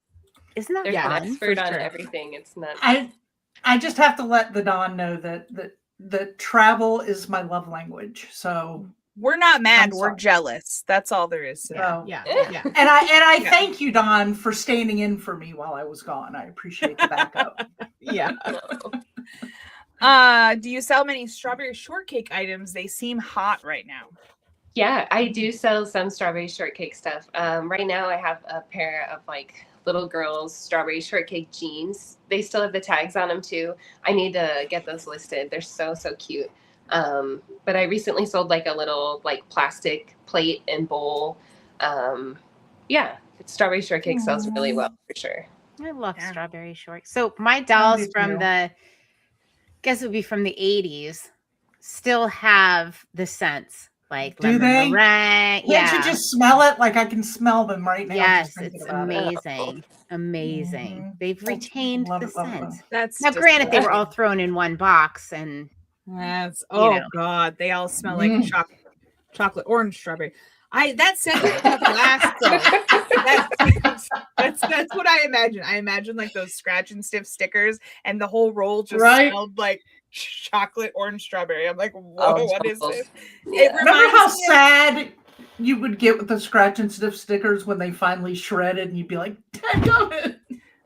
isn't that There's an fun? expert on everything. It's not. I just have to let the Don know that travel is my love language. So we're not mad. We're jealous. That's all there is. Yeah. And I thank you, Don, for standing in for me while I was gone. I appreciate the backup. Yeah. Do you sell many strawberry shortcake items? They seem hot right now. Yeah, I do sell some strawberry shortcake stuff. Right now I have a pair of like little girls' strawberry shortcake jeans. They still have the tags on them too. I need to get those listed. They're so cute. But I recently sold like a little like plastic plate and bowl. Strawberry shortcake sells really well for sure. I love strawberry shortcake. So my dolls from the 80s still have the scents. Like do they? Meringue. Can't you just smell it? Like I can smell them right now. Yes, it's amazing. Amazing. Mm-hmm. They've retained the scent. That's now granted they were all thrown in one box and that's God, they all smell like chocolate orange strawberry. That scent lasts. That's what I imagine. I imagine like those scratch and sniff stickers, and the whole roll just smelled like chocolate orange strawberry. I'm like, whoa, what is this? Yeah. Remember how sad you would get with the scratch and sniff stickers when they finally shredded, and you'd be like, "Dang it!"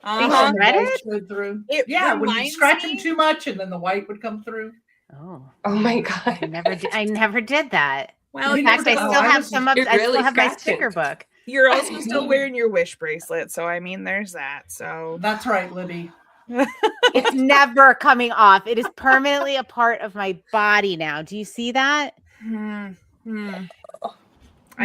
Shredded through. When you scratch them too much, and then the white would come through. Oh my God! I never did that. Well, in fact, I still have some up. I still have my sticker book. You're also still wearing your Wish bracelet, so I mean, there's that. So that's right, Libby. It's never coming off. It is permanently a part of my body now. Do you see that? I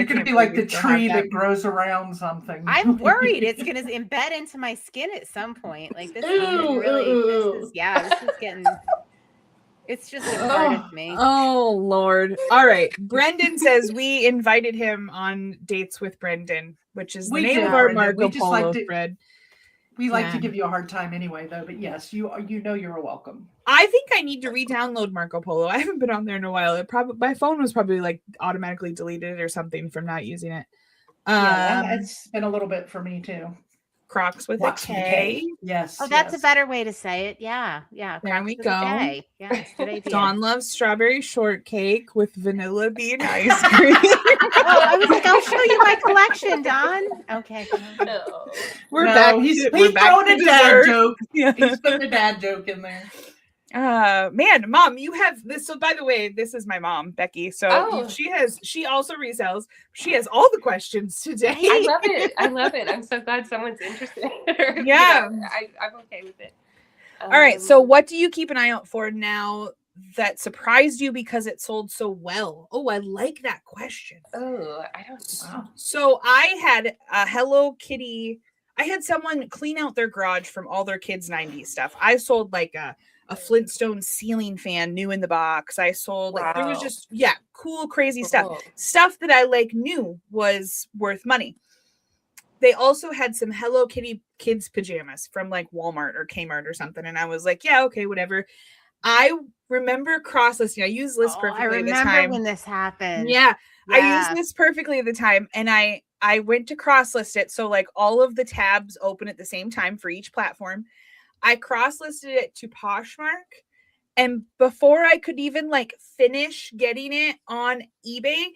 could be like the tree that grows around something. I'm worried it's going to embed into my skin at some point. Like this is getting. It's just a part of me. Oh, Lord. All right. Brendan says we invited him on Dates with Brendan, which is the name of our Marco Polo thread. We like to give you a hard time anyway, though. But yes, you know you're welcome. I think I need to re-download Marco Polo. I haven't been on there in a while. My phone was probably like automatically deleted or something from not using it. It's been a little bit for me too. Crocs with a K. Yes. Oh, that's a better way to say it. Yeah. There we go. Yeah, good idea. Dawn loves strawberry shortcake with vanilla bean ice cream. I was like, I'll show you my collection, Dawn. Okay. We're back. He's throwing a dad joke. Yeah. He's putting a dad joke in there. Man, Mom, you have this. So by the way, this is my mom, Becky. So she also resells. She has all the questions today. I love it. I love it. I'm so glad someone's interested. Yeah. I'm okay with it. All right. So what do you keep an eye out for now that surprised you because it sold so well? Oh, I like that question. Oh, I don't know. So I had a Hello Kitty. I had someone clean out their garage from all their kids' 90s stuff. I sold like a Flintstone ceiling fan new in the box. I sold like there was just cool, crazy stuff that I like knew was worth money. They also had some Hello Kitty kids pajamas from like Walmart or Kmart or something. And I was like, yeah, okay, whatever. I remember cross-listing. I use List Perfectly at the time. I remember when this happened. Yeah. I used List Perfectly at the time. And I went to cross-list it. So like all of the tabs open at the same time for each platform. I cross-listed it to Poshmark. And before I could even like finish getting it on eBay,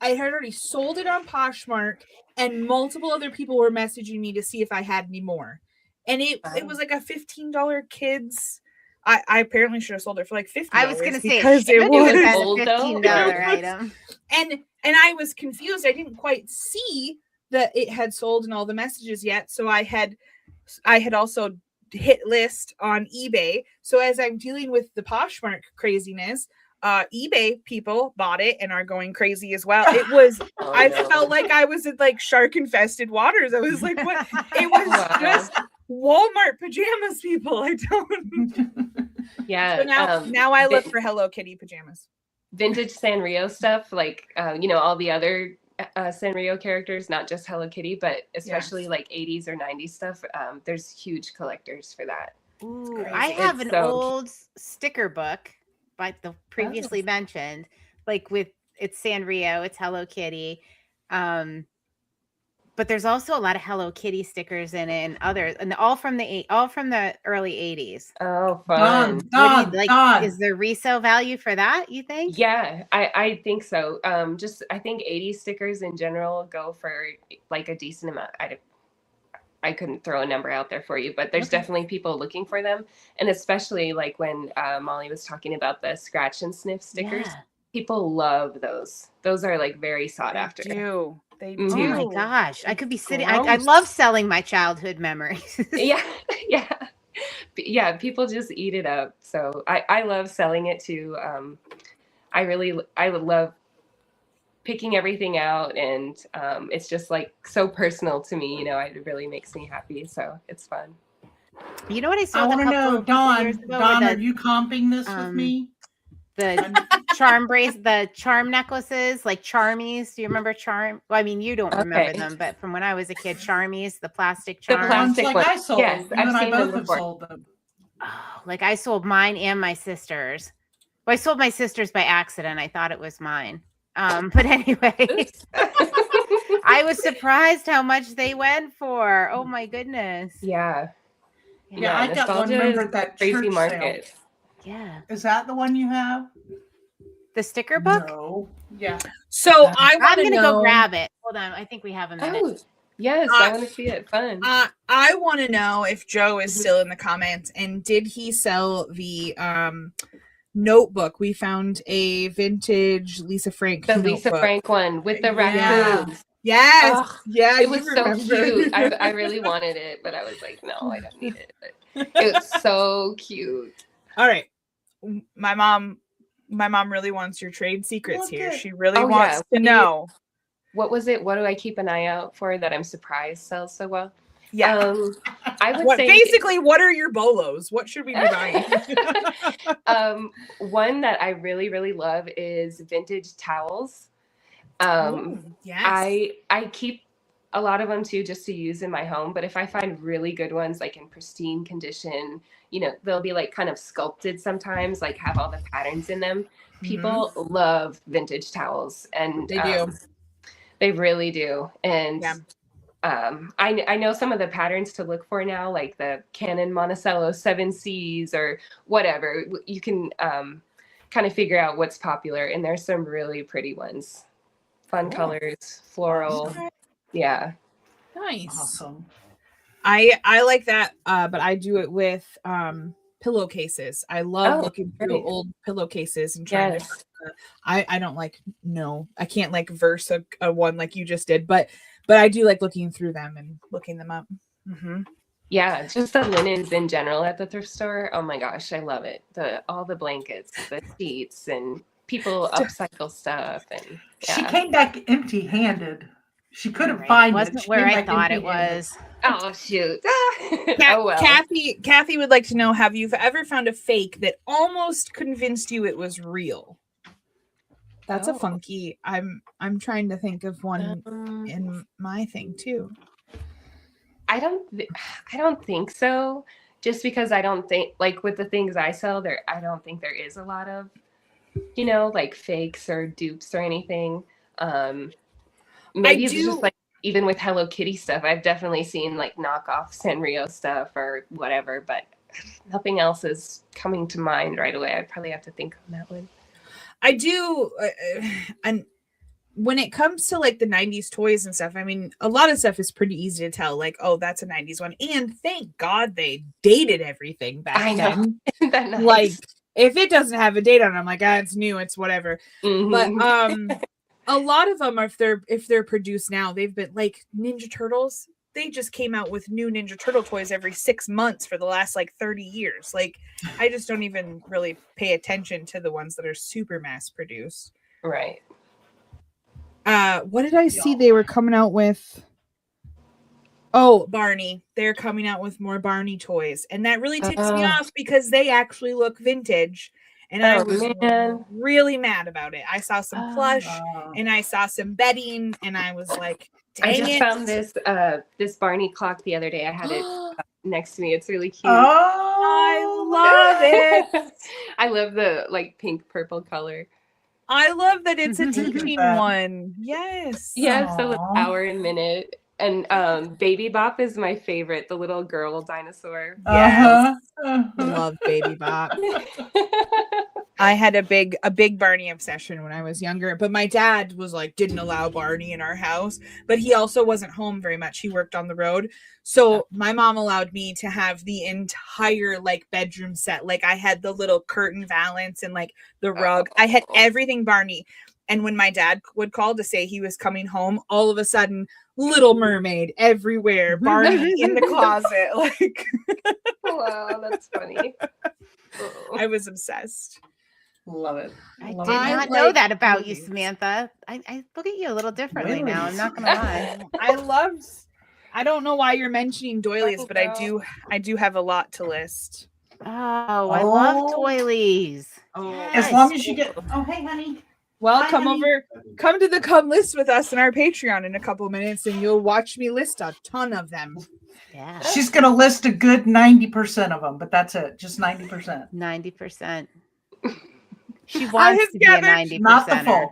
I had already sold it on Poshmark, and multiple other people were messaging me to see if I had any more. And it was like a $15 kids. I apparently should have sold it for like $50. I was going to say because it was a $15 item. And I was confused. I didn't quite see that it had sold in all the messages yet. So I had also hit list on eBay. So as I'm dealing with the Poshmark craziness, eBay people bought it and are going crazy as well. It was, felt like I was in like shark infested waters. I was like, what? It was just Walmart pajamas, people. I don't. Yeah. So now I look for Hello Kitty pajamas. Vintage Sanrio stuff, like, all the other Sanrio characters, not just Hello Kitty, but especially like 80s or 90s stuff. There's huge collectors for that. Ooh, I have an old sticker book by the previously mentioned, like it's Sanrio, it's Hello Kitty. But there's also a lot of Hello Kitty stickers in it and others, and all from the early 80s. Oh, fun. Is there resale value for that, you think? Yeah, I think so. I think 80s stickers in general go for like a decent amount. I couldn't throw a number out there for you, but there's definitely people looking for them. And especially like when Molly was talking about the scratch and sniff stickers, people love those. Those are like very sought after. They do. Oh my gosh. I could be sitting. I love selling my childhood memories. Yeah. People just eat it up. So I love selling it too. I would love picking everything out, and it's just like so personal to me. It really makes me happy. So it's fun. You know what I saw? I want to know, Dawn, are you comping this with me? The charm necklaces, like Charmies. Do you remember Charm? Well, I mean, you don't remember them, but from when I was a kid, Charmies, the plastic charms. The plastic ones. I sold. Yes, you and I both have sold them. Oh, like I sold mine and my sister's. Well, I sold my sister's by accident. I thought it was mine. But anyway, I was surprised how much they went for. Oh my goodness. Yeah, I got one. Remember that crazy market. Sale. Yeah. Is that the one you have? The sticker book? No. Yeah. So I'm gonna go grab it. Hold on. I think we have a minute. Oh, yes, I want to see it. Fun. I want to know if Joe is still in the comments, and did he sell the notebook? We found a vintage Lisa Frank. The Lisa Frank one with the raccoons. Yes. It was so cute. I really wanted it, but I was like, no, I don't need it. But it was so cute. All right. My mom really wants your trade secrets here. She really wants to know. What was it? What do I keep an eye out for that I'm surprised sells so well? Yeah. I would say basically, what are your bolos? What should we be buying? One that I really, really love is vintage towels. Yes. I keep a lot of them too, just to use in my home. But if I find really good ones, like in pristine condition, they'll be like kind of sculpted sometimes, like have all the patterns in them. People love vintage towels, and they do. They really do. And I know some of the patterns to look for now, like the Canon Monticello 7Cs or whatever. You can kind of figure out what's popular, and there's some really pretty ones. Fun colors, floral. Yeah. Nice. Awesome. I like that, but I do it with pillowcases. I love looking through old pillowcases and trying to I don't like I can't like verse a one like you just did, but I do like looking through them and looking them up. Yeah, just the linens in general at the thrift store. Oh my gosh, I love it. All the blankets, the sheets, and people upcycle stuff. And she came back empty-handed. She couldn't find Wasn't it. where I thought it was. Oh shoot! Oh well. Kathy would like to know: have you ever found a fake that almost convinced you it was real? That's a funky. I'm trying to think of one in my thing too. I don't think so. Just because I don't think, like, with the things I sell, I don't think there is a lot of, like fakes or dupes or anything. Maybe it's just like, even with Hello Kitty stuff, I've definitely seen like knockoff Sanrio stuff or whatever, but nothing else is coming to mind right away. I'd probably have to think on that one. I do, and when it comes to like the 90s toys and stuff, I mean, a lot of stuff is pretty easy to tell, like, oh, that's a 90s one. And thank God they dated everything back then. Nice. Like, if it doesn't have a date on it, I'm like, it's new, it's whatever. But a lot of them, if they're produced now, they've been like Ninja Turtles. They just came out with new Ninja Turtle toys every 6 months for the last like 30 years. Like, I just don't even really pay attention to the ones that are super mass produced. Right. What did I see they were coming out with? Oh, Barney. They're coming out with more Barney toys. And that really ticks me off because they actually look vintage. And I was really mad about it. I saw some plush and I saw some bedding and I was like, dang, I just found this Barney clock the other day. I had it next to me. It's really cute. Oh, I love it. I love the like pink purple color. I love that it's a teaching one. Yes. Yes, the little hour and minute. And Baby Bop is my favorite, the little girl dinosaur. Yes. Love Baby Bop. I had a big Barney obsession when I was younger, but my dad was like, didn't allow Barney in our house, but he also wasn't home very much. He worked on the road. So my mom allowed me to have the entire like bedroom set. Like I had the little curtain valance and like the rug. I had everything Barney. And when my dad would call to say he was coming home, all of a sudden, Little Mermaid everywhere, Barney in the closet. Like, wow, that's funny. I was obsessed. Love it. I did not know that about you, Samantha. I look at you a little differently now. I'm not gonna lie. I don't know why you're mentioning doilies, but I do have a lot to list. Oh, I love doilies. Oh, yes. As long as you get. Oh, hey, honey. Well, come to the come list with us in our Patreon in a couple minutes, and you'll watch me list a ton of them. Yeah, she's gonna list a good 90% of them, but that's it, just 90%. 90%. She wants to be a 90%. Not the full.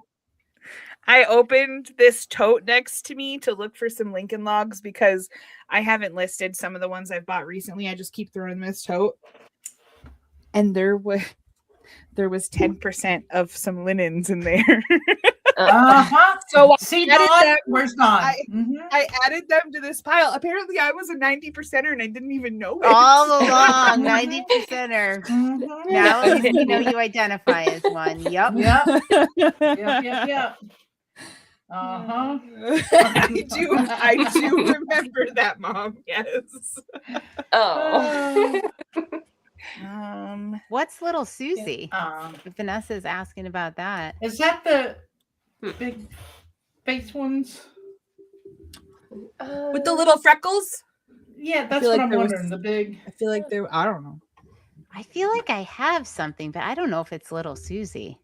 I opened this tote next to me to look for some Lincoln Logs because I haven't listed some of the ones I've bought recently. I just keep throwing this tote, and there was 10% of some linens in there. So see, where's Dawn? I added them to this pile. Apparently, I was a 90%er and I didn't even know it. All along, 90%er. Now you know you identify as one. Yep. Yep. I do remember that, Mom. Yes. Oh. What's Little Susie? Vanessa's asking about that. Is that the big face ones with the little freckles? Yeah, that's what I'm wondering. The big. I feel like they're. I don't know. I feel like I have something, but I don't know if it's Little Susie.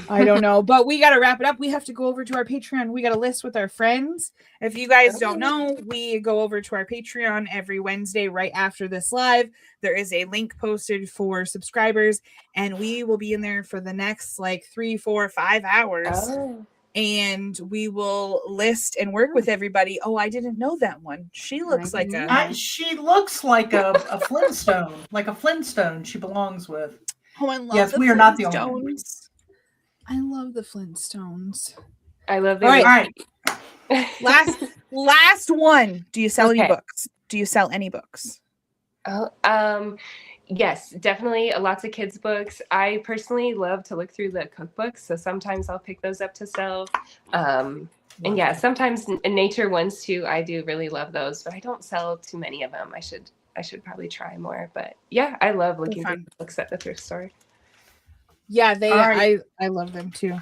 I don't know, but we got to wrap it up. We have to go over to our Patreon. We got a list with our friends. If you guys don't know, we go over to our Patreon every Wednesday right after this live. There is a link posted for subscribers, and we will be in there for the next like 3, 4, 5 hours. And we will list and work with everybody. Oh, I didn't know that one. She looks like she looks like a Flintstone, like a Flintstone she belongs with. Oh, I love yes, we are not the only ones. I love the Flintstones. I love the All right. Last one. Do you sell any books? Do you sell any books? Oh, yes, definitely lots of kids books. I personally love to look through the cookbooks, so sometimes I'll pick those up to sell. And yeah, sometimes nature ones too. I do really love those, but I don't sell too many of them. I should probably try more. But yeah, I love looking through books at the thrift store. Yeah, I love them too.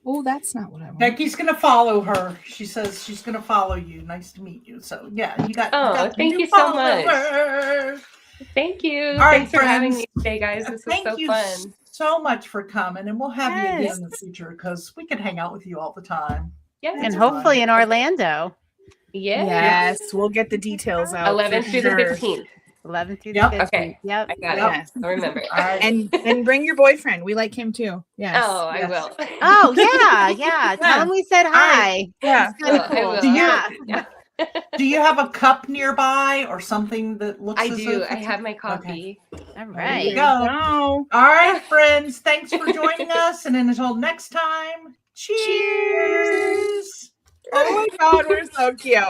Oh, that's not what I want. Becky's gonna follow her. She says she's gonna follow you. Nice to meet you. So yeah, you got. Thank you so much. Thank you. All right, Thanks for having me today, guys. This was so fun. So much for coming, and we'll have you again in the future because we can hang out with you all the time. Yes, and hopefully in Orlando. Yes, we'll get the details out. 11th through the 15th. 11th through the 15th. Okay. Yep. I got it. Yes. I remember. And bring your boyfriend. We like him too. Yes. Oh, I will. Oh, yeah. Tell him we said hi. Yeah. Cool. Do you have a cup nearby or something that looks? I do. I have my coffee. Okay. All right. There you go. All right, friends. Thanks for joining us. And until next time, cheers. Oh my God, we're so cute.